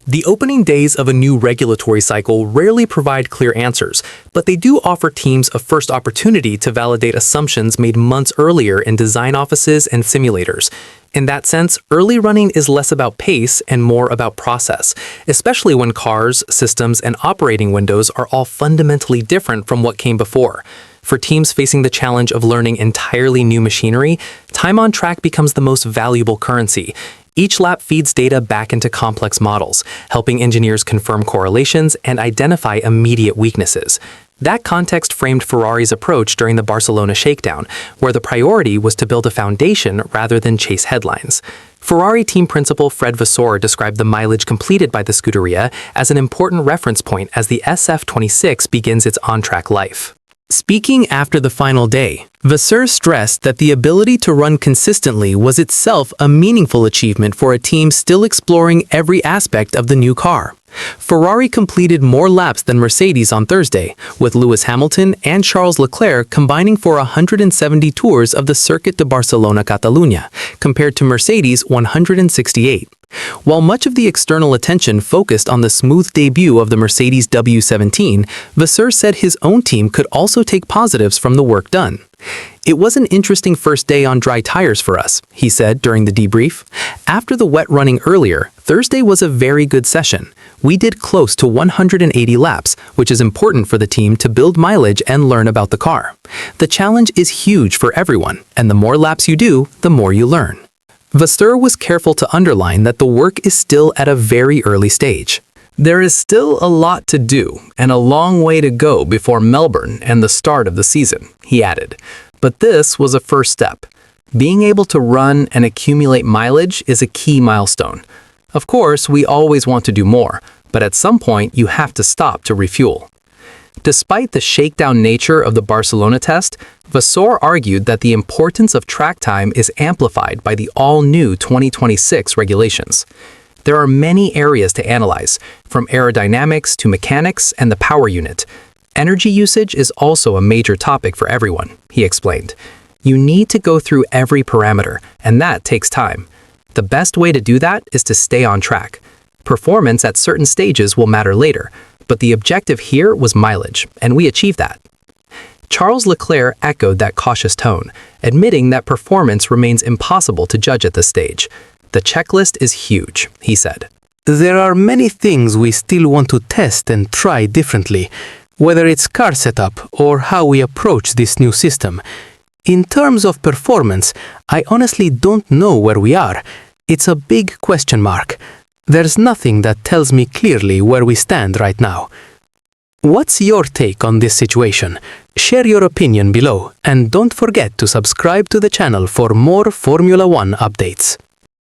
The opening days of a new regulatory cycle rarely provide clear answers, but they do offer teams a first opportunity to validate assumptions made months earlier in design offices and simulators. In that sense, early running is less about pace and more about process, especially when cars, systems, and operating windows are all fundamentally different from what came before. For teams facing the challenge of learning entirely new machinery, time on track becomes the most valuable currency. Each lap feeds data back into complex models, helping engineers confirm correlations and identify immediate weaknesses. That context framed Ferrari's approach during the Barcelona shakedown, where the priority was to build a foundation rather than chase headlines. Ferrari team principal Fred Vasseur described the mileage completed by the Scuderia as an important reference point as the SF26 begins its on-track life. Speaking after the final day, Vasseur stressed that the ability to run consistently was itself a meaningful achievement for a team still exploring every aspect of the new car. Ferrari completed more laps than Mercedes on Thursday, with Lewis Hamilton and Charles Leclerc combining for 170 tours of the Circuit de Barcelona-Catalunya, compared to Mercedes' 168. While much of the external attention focused on the smooth debut of the Mercedes W15, Vasseur said his own team could also take positives from the work done. "It was an interesting first day on dry tires for us," he said during the debrief. "After the wet running earlier, Thursday was a very good session. We did close to 180 laps, which is important for the team to build mileage and learn about the car. The challenge is huge for everyone, and the more laps you do, the more you learn." Vasseur was careful to underline that the work is still at a very early stage. "There is still a lot to do and a long way to go before Melbourne and the start of the season," he added. "But this was a first step. Being able to run and accumulate mileage is a key milestone. Of course, we always want to do more, but at some point you have to stop to refuel." Despite the shakedown nature of the Barcelona test, Vasseur argued that the importance of track time is amplified by the all-new 2026 regulations. There are many areas to analyze, from aerodynamics to mechanics and the power unit. Energy usage is also a major topic for everyone, he explained. You need to go through every parameter, and that takes time. The best way to do that is to stay on track. Performance at certain stages will matter later, but the objective here was mileage, and we achieved that. Charles Leclerc echoed that cautious tone, admitting that performance remains impossible to judge at this stage. "The checklist is huge," he said. "There are many things we still want to test and try differently, whether it's car setup or how we approach this new system. In terms of performance, I honestly don't know where we are. It's a big question mark. There's nothing that tells me clearly where we stand right now." What's your take on this situation? Share your opinion below, and don't forget to subscribe to the channel for more Formula One updates.